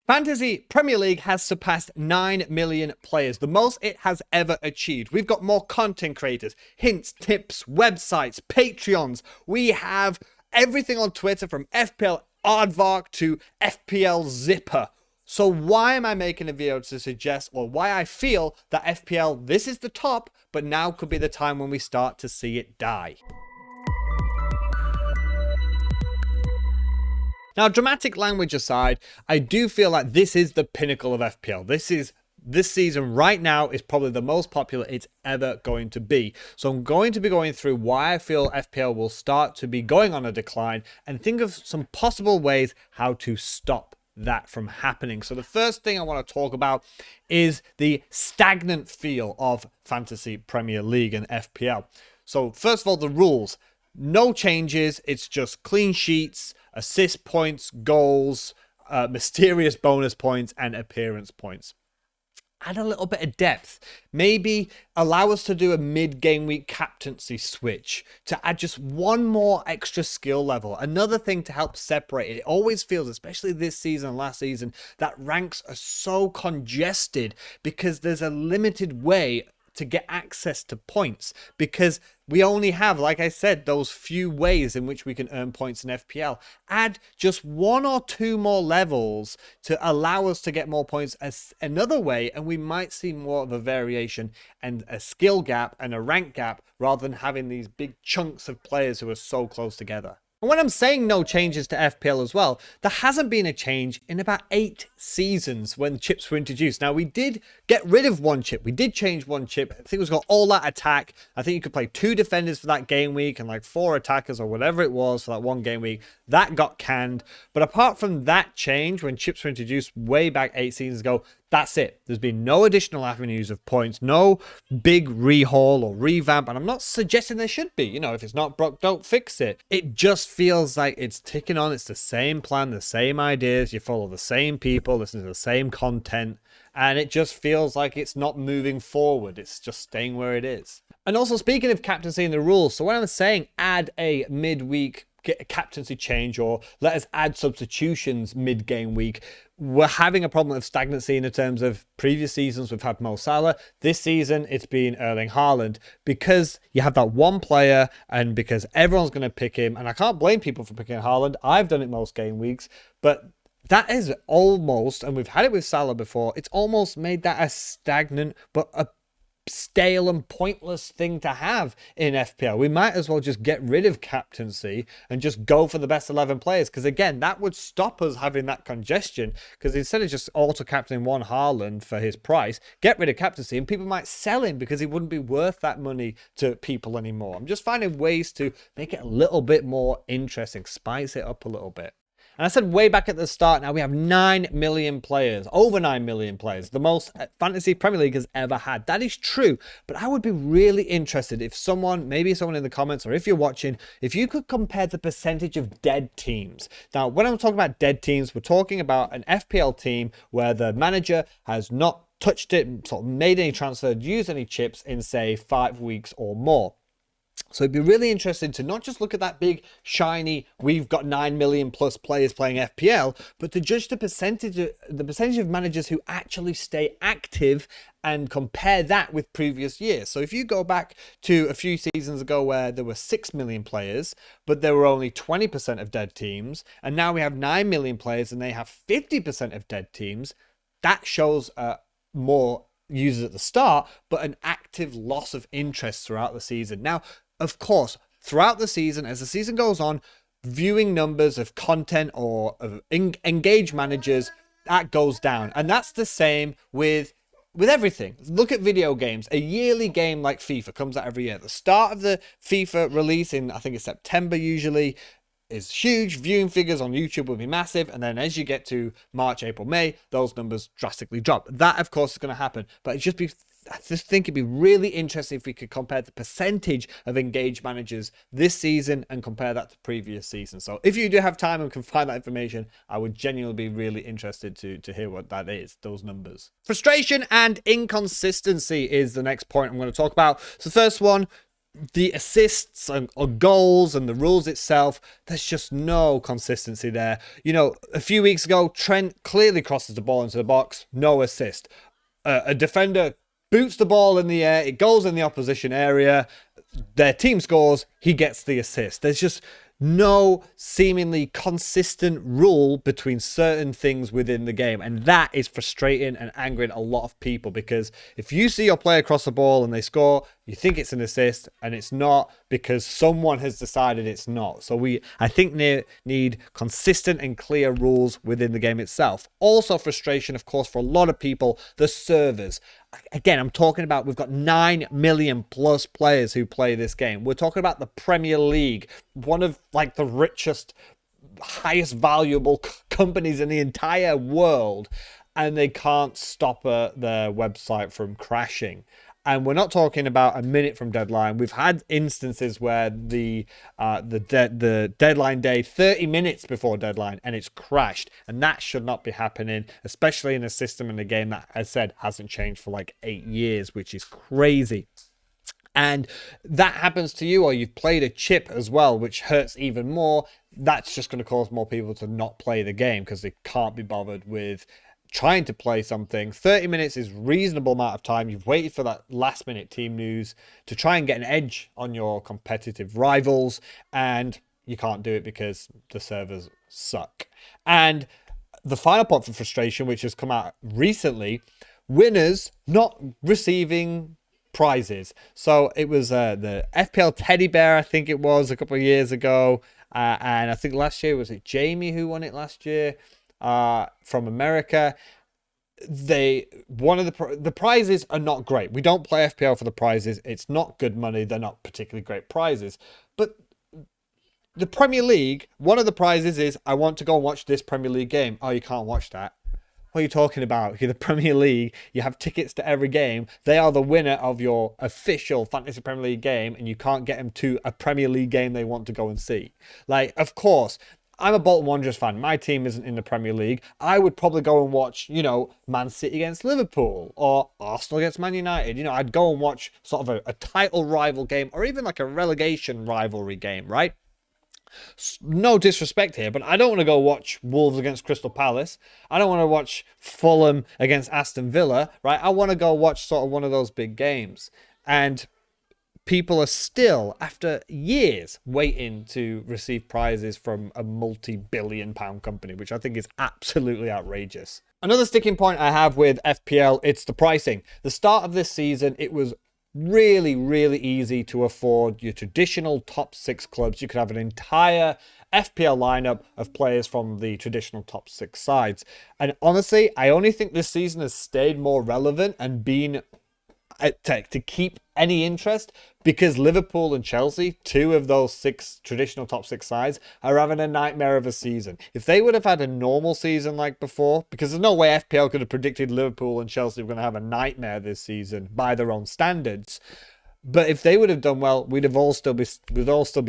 Fantasy Premier League has surpassed 9 million players, the most it has ever achieved. We've got more content creators, hints, tips, websites, Patreons. We have everything on Twitter from FPL Aardvark to FPL Zipper. So why am I making a video to suggest, or why I feel that FPL, this is the top, but now could be the time when we start to see it die? Now, dramatic language aside, I do feel like this is the pinnacle of FPL. This season right now is probably the most popular it's ever going to be. So I'm going to be going through why I feel FPL will start to be going on a decline and think of some possible ways how to stop that from happening. So the first thing I want to talk about is the stagnant feel of Fantasy Premier League and FPL. So first of all, the rules. No changes. It's just clean sheets, assist points, goals, mysterious bonus points, and appearance points. Add a little bit of depth. Maybe allow us to do a mid-game week captaincy switch to add just one more extra skill level. Another thing to help separate it. It always feels, especially this season and last season, that ranks are so congested because there's a limited way to get access to points, because we only have, like I said, those few ways in which we can earn points in FPL. Add just one or two more levels to allow us to get more points as another way, and we might see more of a variation and a skill gap and a rank gap rather than having these big chunks of players who are so close together. And when I'm saying no changes to FPL as well, there hasn't been a change in about 8 seasons when chips were introduced. Now, we did get rid of one chip. We did change one chip. I think it was called All Out Attack. I think you could play 2 defenders for that game week and like 4 attackers or whatever it was for that one game week. That got canned. But apart from that change, when chips were introduced way back 8 seasons ago, that's it. There's been no additional avenues of points, no big rehaul or revamp. And I'm not suggesting there should be. You know, if it's not broke, don't fix it. It just feels like it's ticking on. It's the same plan, the same ideas. You follow the same people, listen to the same content. And it just feels like it's not moving forward. It's just staying where it is. And also, speaking of captaincy and the rules, so when I'm saying add a midweek get a captaincy change or let us add substitutions mid-game week, we're having a problem of stagnancy in the terms of previous seasons. We've had Mo Salah. This season, it's been Erling Haaland, because you have that one player and because everyone's going to pick him. And I can't blame people for picking Haaland. I've done it most game weeks, but that is almost, and we've had it with Salah before, it's almost made that a stagnant but a stale and pointless thing to have in FPL. We might as well just get rid of captaincy and just go for the best 11 players, because again, that would stop us having that congestion, because instead of just auto-captaining one Haaland for his price, get rid of captaincy and people might sell him because he wouldn't be worth that money to people anymore. I'm just finding ways to make it a little bit more interesting, spice it up a little bit. And I said way back at the start, now we have 9 million players, over 9 million players, the most Fantasy Premier League has ever had. That is true, but I would be really interested if someone, maybe someone in the comments, or if you're watching, if you could compare the percentage of dead teams. Now, when I'm talking about dead teams, we're talking about an FPL team where the manager has not touched it, sort of made any transfer, used any chips in, say, 5 weeks or more. So it'd be really interesting to not just look at that big, shiny, we've got 9 million plus players playing FPL, but to judge the percentage of managers who actually stay active and compare that with previous years. So if you go back to a few seasons ago where there were 6 million players, but there were only 20% of dead teams, and now we have 9 million players and they have 50% of dead teams, that shows more users at the start, but an active loss of interest throughout the season. Now, of course, throughout the season, as the season goes on, viewing numbers of content or of engaged managers, that goes down. And that's the same with everything. Look at video games. A yearly game like FIFA comes out every year. The start of the FIFA release in, I think it's September usually, is huge. Viewing figures on YouTube will be massive. And then as you get to March, April, May, those numbers drastically drop. That, of course, is going to happen. But I just think it'd be really interesting if we could compare the percentage of engaged managers this season and compare that to previous seasons. So if you do have time and can find that information, I would genuinely be really interested to hear what that is, those numbers. Frustration and inconsistency is the next point I'm going to talk about. So the first one, the assists or goals and the rules itself, there's just no consistency there. You know, a few weeks ago, Trent clearly crosses the ball into the box, no assist. A defender boots the ball in the air, it goes in the opposition area, their team scores, he gets the assist. There's just no seemingly consistent rule between certain things within the game. And that is frustrating and angering a lot of people, because if you see your player cross the ball and they score, you think it's an assist, and it's not, because someone has decided it's not. So I think need consistent and clear rules within the game itself. Also frustration, of course, for a lot of people, the servers. Again, I'm talking about, we've got 9 million plus players who play this game. We're talking about the Premier League, one of like the richest, highest valuable companies in the entire world, and they can't stop their website from crashing. And we're not talking about a minute from deadline. We've had instances where the deadline day, 30 minutes before deadline, and it's crashed. And that should not be happening, especially in a system in a game that, as I said, hasn't changed for like 8 years, which is crazy. And that happens to you, or you've played a chip as well, which hurts even more. That's just going to cause more people to not play the game because they can't be bothered with trying to play something. 30 minutes is reasonable amount of time. You've waited for that last minute team news to try and get an edge on your competitive rivals, and you can't do it because the servers suck. And the final point for frustration, which has come out recently, winners not receiving prizes. So it was the FPL teddy bear, I think it was, a couple of years ago, and I think last year, was it Jamie who won it last year? From America. One of the prizes are not great. We don't play FPL for the prizes. It's not good money. They're not particularly great prizes. But the Premier League, one of the prizes is, I want to go and watch this Premier League game. Oh, you can't watch that. What are you talking about? You're the Premier League. You have tickets to every game. They are the winner of your official Fantasy Premier League game, and you can't get them to a Premier League game they want to go and see. Like, of course, I'm a Bolton Wanderers fan. My team isn't in the Premier League. I would probably go and watch, Man City against Liverpool or Arsenal against Man United. I'd go and watch sort of a title rival game, or even like a relegation rivalry game, right? No disrespect here, but I don't want to go watch Wolves against Crystal Palace. I don't want to watch Fulham against Aston Villa, right? I want to go watch sort of one of those big games. And people are still, after years, waiting to receive prizes from a multi-billion-pound company, which I think is absolutely outrageous. Another sticking point I have with FPL, it's the pricing. The start of this season, it was really, really easy to afford your traditional top 6 clubs. You could have an entire FPL lineup of players from the traditional top 6 sides. And honestly, I only think this season has stayed more relevant and been to keep any interest because Liverpool and Chelsea, 2 of those 6 traditional top 6 sides, are having a nightmare of a season. If they would have had a normal season like before, because there's no way FPL could have predicted Liverpool and Chelsea were going to have a nightmare this season by their own standards. But if they would have done well, we'd all still be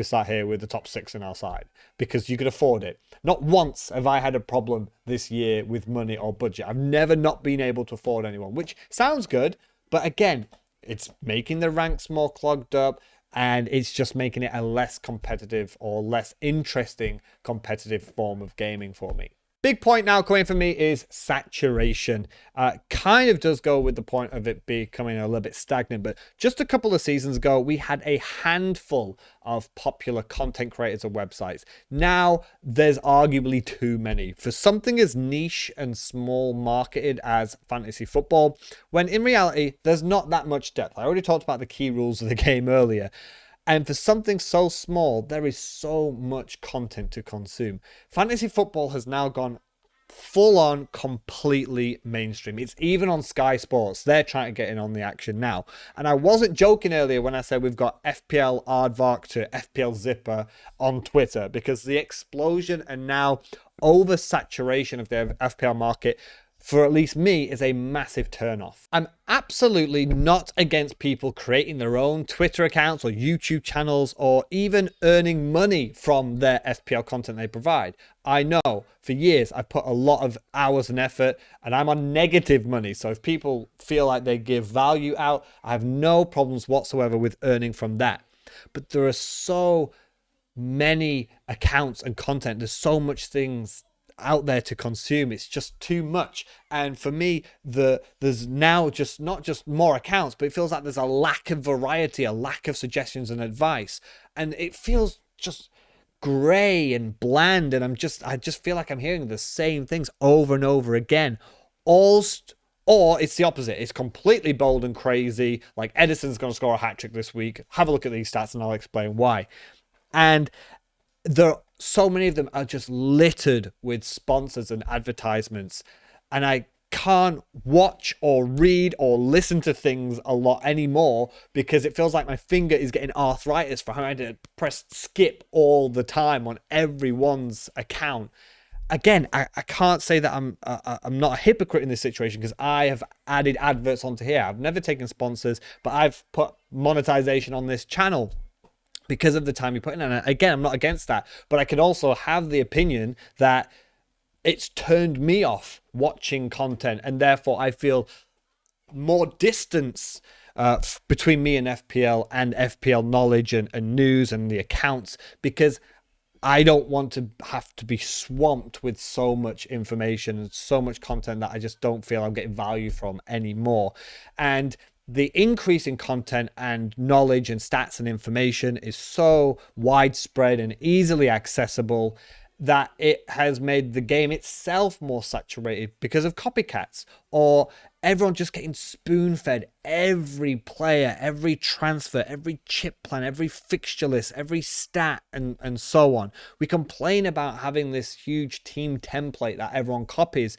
sat here with the top 6 in our side because you could afford it. Not once have I had a problem this year with money or budget. I've never not been able to afford anyone, which sounds good. But again, it's making the ranks more clogged up, and it's just making it a less competitive or less interesting competitive form of gaming for me. Big point now coming from me is saturation. Kind of does go with the point of it becoming a little bit stagnant, but just a couple of seasons ago, we had a handful of popular content creators and websites. Now, there's arguably too many. For something as niche and small marketed as fantasy football, when in reality, there's not that much depth. I already talked about the key rules of the game earlier. And for something so small, there is so much content to consume. Fantasy football has now gone full on completely mainstream. It's even on Sky Sports. They're trying to get in on the action now. And I wasn't joking earlier when I said we've got FPL Aardvark to FPL Zipper on Twitter, because the explosion and now oversaturation of the FPL market, for at least me, is a massive turnoff. I'm absolutely not against people creating their own Twitter accounts or YouTube channels or even earning money from their FPL content they provide. I know for years I've put a lot of hours and effort and I'm on negative money. So if people feel like they give value out, I have no problems whatsoever with earning from that. but there are so many accounts and content. There's so much things out there to consume. It's just too much. And for me, there's now just not just more accounts, but it feels like there's a lack of variety, a lack of suggestions and advice. And it feels just gray and bland. And I just feel like I'm hearing the same things over and over again. Or it's the opposite. It's completely bold and crazy. Like Edison's going to score a hat trick this week. Have a look at these stats and I'll explain why. And so many of them are just littered with sponsors and advertisements. And I can't watch or read or listen to things a lot anymore because it feels like my finger is getting arthritis for having to press skip all the time on everyone's account. Again, I can't say that I'm not a hypocrite in this situation because I have added adverts onto here. I've never taken sponsors, but I've put monetization on this channel because of the time you put in. And again, I'm not against that, but I could also have the opinion that it's turned me off watching content, and therefore I feel more distance between me and FPL knowledge and news and the accounts, because I don't want to have to be swamped with so much information and so much content that I just don't feel I'm getting value from anymore. And the increase in content and knowledge and stats and information is so widespread and easily accessible that it has made the game itself more saturated because of copycats, or everyone just getting spoon-fed every player, every transfer, every chip plan, every fixture list, every stat, and so on. We complain about having this huge team template that everyone copies,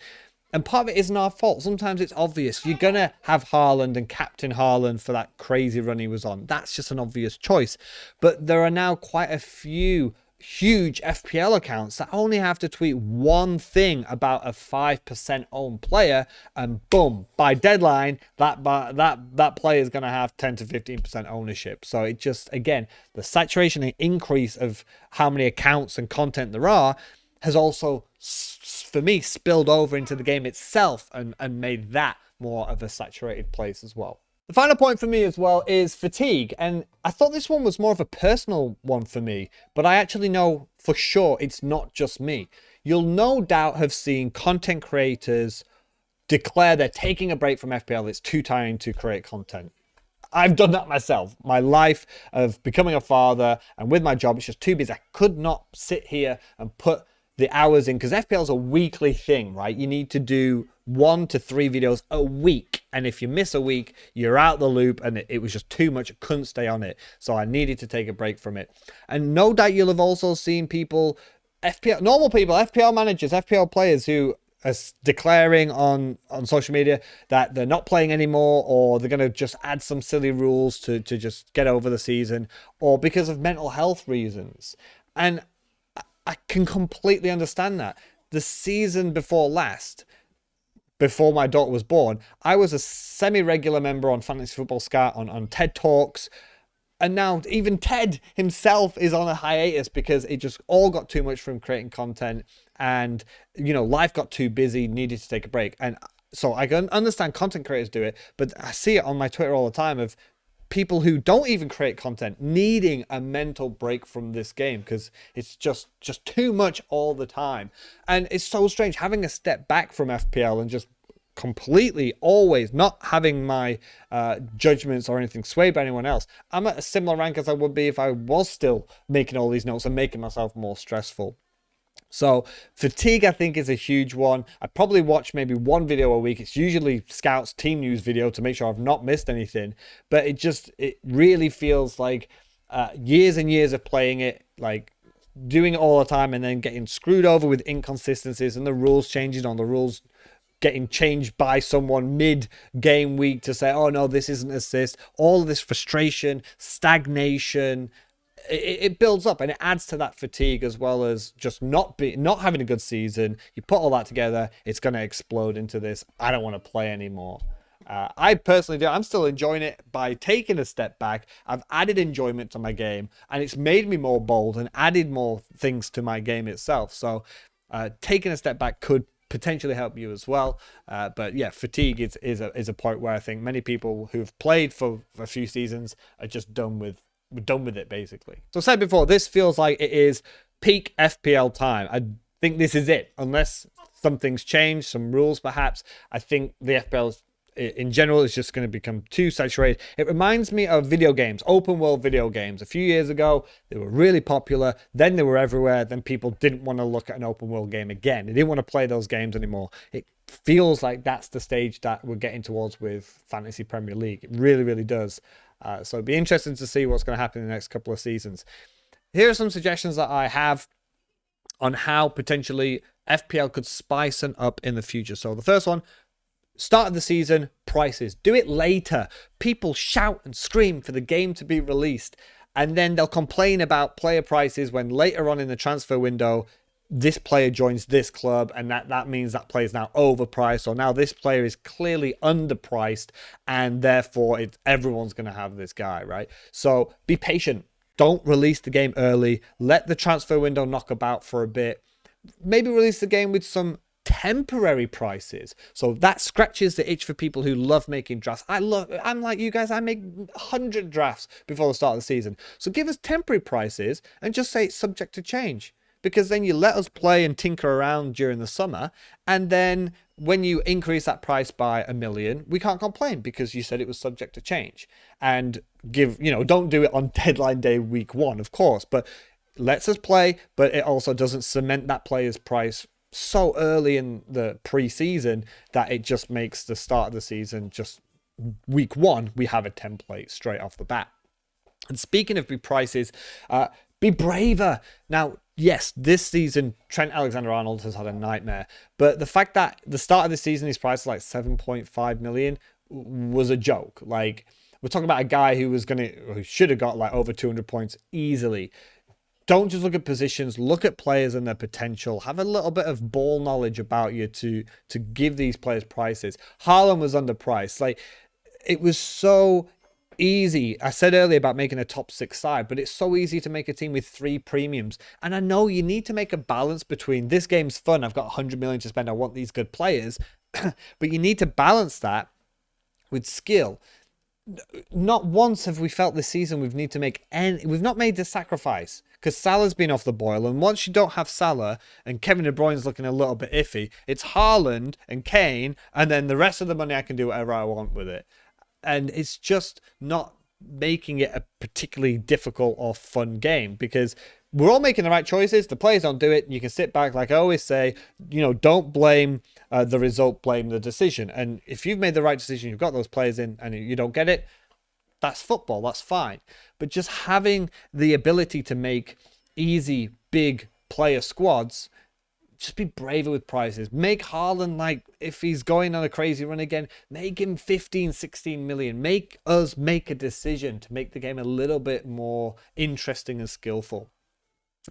and part of it isn't our fault. Sometimes it's obvious. You're going to have Haaland and captain Haaland for that crazy run he was on. That's just an obvious choice. But there are now quite a few huge FPL accounts that only have to tweet one thing about a 5% owned player, and boom, by deadline, that player is going to have 10 to 15% ownership. So it just, again, the saturation and increase of how many accounts and content there are has also, for me, spilled over into the game itself and made that more of a saturated place as well. The final point for me as well is fatigue. And I thought this one was more of a personal one for me, but I actually know for sure it's not just me. You'll no doubt have seen content creators declare they're taking a break from FPL. It's too tiring to create content. I've done that myself. My life of becoming a father and with my job, it's just too busy. I could not sit here and put the hours in, because FPL is a weekly thing, right? You need to do 1 to 3 videos a week, and if you miss a week, you're out the loop, and it was just too much. I couldn't stay on it, so I needed to take a break from it. And no doubt you'll have also seen people, normal people, FPL managers, FPL players who are declaring on social media that they're not playing anymore, or they're going to just add some silly rules to just get over the season, or because of mental health reasons. And I can completely understand that. The season before last, before my daughter was born, I was a semi-regular member on Fantasy Football Scat, on TED Talks. And now even Ted himself is on a hiatus because it just all got too much from creating content. And, you know, life got too busy, needed to take a break. And so I can understand content creators do it, but I see it on my Twitter all the time of people who don't even create content needing a mental break from this game because it's just too much all the time. And it's so strange having a step back from FPL and just completely always not having my judgments or anything swayed by anyone else. I'm at a similar rank as I would be if I was still making all these notes and making myself more stressful. So fatigue, I think, is a huge one. I probably watch maybe one video a week. It's usually Scout's team news video to make sure I've not missed anything. But it really feels like years and years of playing it, like doing it all the time, and then getting screwed over with inconsistencies and the rules changing on the rules getting changed by someone mid-game week to say, oh no, this isn't assist. All of this frustration, stagnation, it builds up, and it adds to that fatigue, as well as just not having a good season. You put all that together, it's going to explode into this, I don't want to play anymore. I personally do. I'm still enjoying it by taking a step back. I've added enjoyment to my game, and it's made me more bold and added more things to my game itself. So taking a step back could potentially help you as well. But yeah, fatigue is a point where I think many people who've played for a few seasons are just done with we're done with it, basically. So I said before, this feels like it is peak FPL time. I think this is it, unless something's changed, some rules perhaps. I think the FPL in general is just going to become too saturated. It reminds me of video games, open world video games. A few years ago, they were really popular. Then they were everywhere. Then people didn't want to look at an open world game again. They didn't want to play those games anymore. It feels like that's the stage that we're getting towards with Fantasy Premier League. It really, really does. So it'd be interesting to see what's going to happen in the next couple of seasons. Here are some suggestions that I have on how potentially FPL could spice it up in the future. So the first one, start of the season, prices. Do it later. People shout and scream for the game to be released, and then they'll complain about player prices when later on in the transfer window, this player joins this club, and that means that player is now overpriced, or now this player is clearly underpriced, and therefore everyone's going to have this guy, right? So be patient. Don't release the game early. Let the transfer window knock about for a bit. Maybe release the game with some temporary prices, so that scratches the itch for people who love making drafts. I'm like you guys, I make 100 drafts before the start of the season. So give us temporary prices and just say it's subject to change, because then you let us play and tinker around during the summer, and then when you increase that price by $1 million, we can't complain because you said it was subject to change. And don't do it on deadline day week 1, of course, but lets us play, but it also doesn't cement that player's price so early in the pre-season that it just makes the start of the season, just week 1, we have a template straight off the bat. And speaking of big prices, be braver. Now, yes, this season, Trent Alexander-Arnold has had a nightmare, but the fact that the start of the season, his price is like 7.5 million was a joke. Like, we're talking about a guy who should have got like over 200 points easily. Don't just look at positions, look at players and their potential. Have a little bit of ball knowledge about you to give these players prices. Haaland was underpriced. Like, it was so easy. I said earlier about making a top 6 side, but it's so easy to make a team with 3 premiums. And I know you need to make a balance between this game's fun, I've got 100 million to spend, I want these good players, but you need to balance that with skill. Not once have we felt this season we've not made the sacrifice, because Salah's been off the boil, and once you don't have Salah and Kevin De Bruyne's looking a little bit iffy, it's Haaland and Kane, and then the rest of the money I can do whatever I want with it. And it's just not making it a particularly difficult or fun game, because we're all making the right choices. The players don't do it. You can sit back, like I always say, don't blame the result, blame the decision. And if you've made the right decision, you've got those players in, and you don't get it, that's football, that's fine. But just having the ability to make easy, big player squads, just be braver with prices. Make Haaland, like, if he's going on a crazy run again, make him 15, 16 million. Make us make a decision to make the game a little bit more interesting and skillful.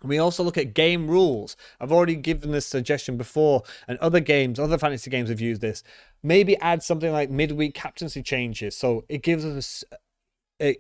We also look at game rules. I've already given this suggestion before, and other fantasy games have used this. Maybe add something like midweek captaincy changes, so it gives us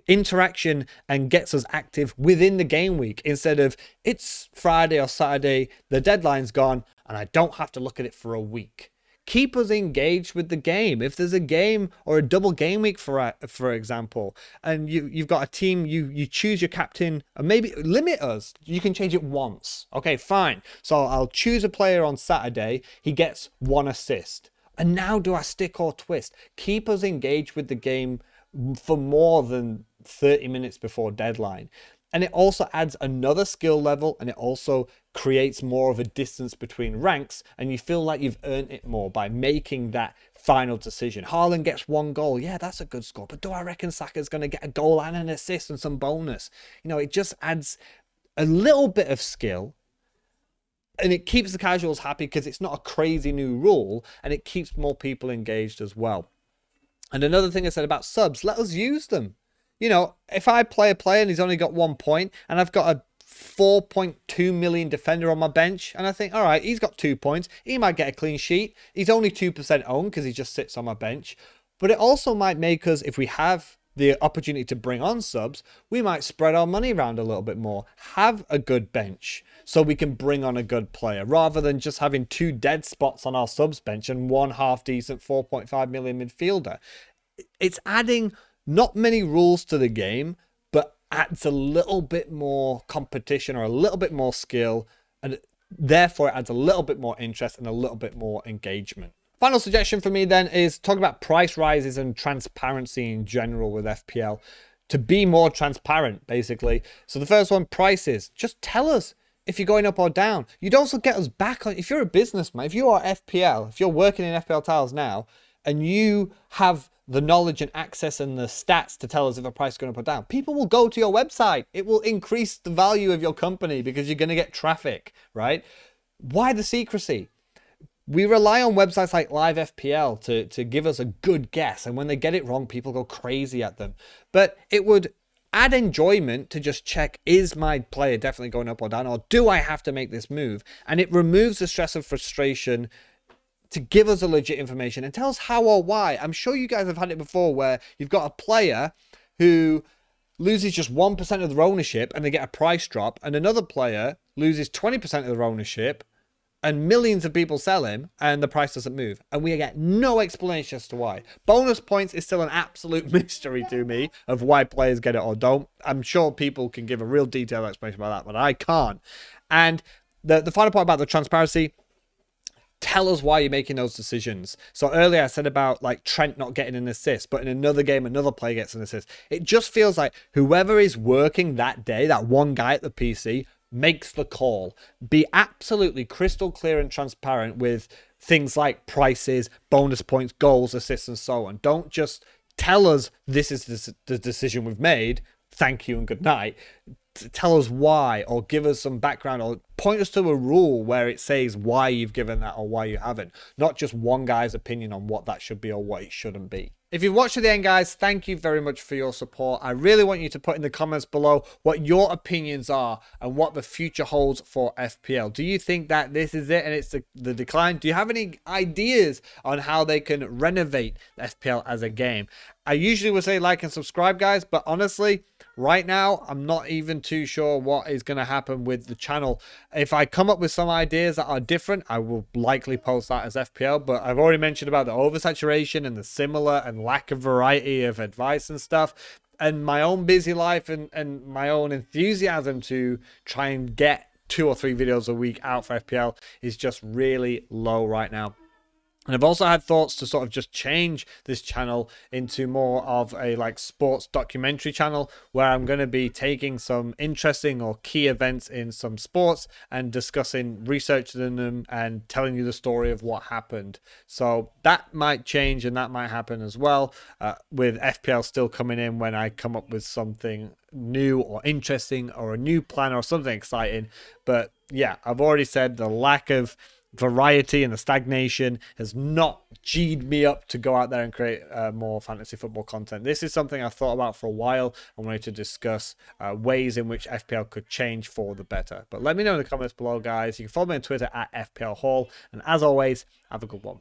interaction and gets us active within the game week, instead of it's Friday or Saturday, the deadline's gone, and I don't have to look at it for a week. Keep us engaged with the game. If there's a game or a double game week, for example, and you've got a team, you choose your captain, and maybe limit us. You can change it once. Okay, fine. So I'll choose a player on Saturday. He gets 1 assist. And now do I stick or twist? Keep us engaged with the game for more than 30 minutes before deadline. And it also adds another skill level, and it also creates more of a distance between ranks, and you feel like you've earned it more by making that final decision. Haaland gets 1 goal. Yeah, that's a good score. But do I reckon Saka's going to get a goal and an assist and some bonus? It just adds a little bit of skill, and it keeps the casuals happy because it's not a crazy new rule, and it keeps more people engaged as well. And another thing I said about subs, let us use them. If I play a player and he's only got 1 point, and I've got a 4.2 million defender on my bench, and I think, all right, he's got 2 points, he might get a clean sheet. He's only 2% owned because he just sits on my bench. But it also might make us, if we have the opportunity to bring on subs, we might spread our money around a little bit more. Have a good bench so we can bring on a good player, rather than just having 2 dead spots on our subs bench and 1 half decent 4.5 million midfielder. It's adding not many rules to the game, but adds a little bit more competition or a little bit more skill, and therefore it adds a little bit more interest and a little bit more engagement. Final suggestion for me then is talk about price rises and transparency in general with FPL, to be more transparent, basically. So the first one, prices. Just tell us if you're going up or down. You'd also get us back on, if you're a businessman, if you are FPL, if you're working in FPL Tiles now, and you have the knowledge and access and the stats to tell us if a price is going up or down, people will go to your website. It will increase the value of your company because you're going to get traffic, right? Why the secrecy? We rely on websites like Live FPL to give us a good guess. And when they get it wrong, people go crazy at them. But it would add enjoyment to just check, is my player definitely going up or down? Or do I have to make this move? And it removes the stress and frustration to give us a legit information and tell us how or why. I'm sure you guys have had it before where you've got a player who loses just 1% of their ownership and they get a price drop, and another player loses 20% of their ownership and millions of people sell him and the price doesn't move, and we get no explanation as to why. Bonus points is still an absolute mystery to me of why players get it or don't. I'm sure people can give a real detailed explanation about that, but I can't. And the final point about the transparency, tell us why you're making those decisions. So earlier I said about like Trent not getting an assist, but in another game another player gets an assist. It just feels like whoever is working that day, that one guy at the PC, makes the call. Be absolutely crystal clear and transparent with things like prices, bonus points, goals, assists, and so on. Don't just tell us this is the decision we've made, thank you and good night. Tell us why, or give us some background, or point us to a rule where it says why you've given that or why you haven't, not just one guy's opinion on what that should be or what it shouldn't be. If you've watched to the end, guys, thank you very much for your support. I really want you to put in the comments below what your opinions are and what the future holds for FPL. Do you think that this is it and it's the decline? Do you have any ideas on how they can renovate FPL as a game? I usually would say like and subscribe, guys, but honestly, right now, I'm not even too sure what is going to happen with the channel. If I come up with some ideas that are different, I will likely post that as FPL, but I've already mentioned about the oversaturation and the similar and lack of variety of advice and stuff, and my own busy life and my own enthusiasm to try and get 2 or 3 videos a week out for FPL is just really low right now. And I've also had thoughts to sort of just change this channel into more of a like sports documentary channel where I'm going to be taking some interesting or key events in some sports and discussing, researching them and telling you the story of what happened. So that might change and that might happen as well, with FPL still coming in when I come up with something new or interesting or a new plan or something exciting. But yeah, I've already said the lack of variety and the stagnation has not G'd me up to go out there and create more fantasy football content. This is something I've thought about for a while. I wanted to discuss ways in which FPL could change for the better. But let me know in the comments below, guys. You can follow me on Twitter at FPL Hall. And as always, have a good one.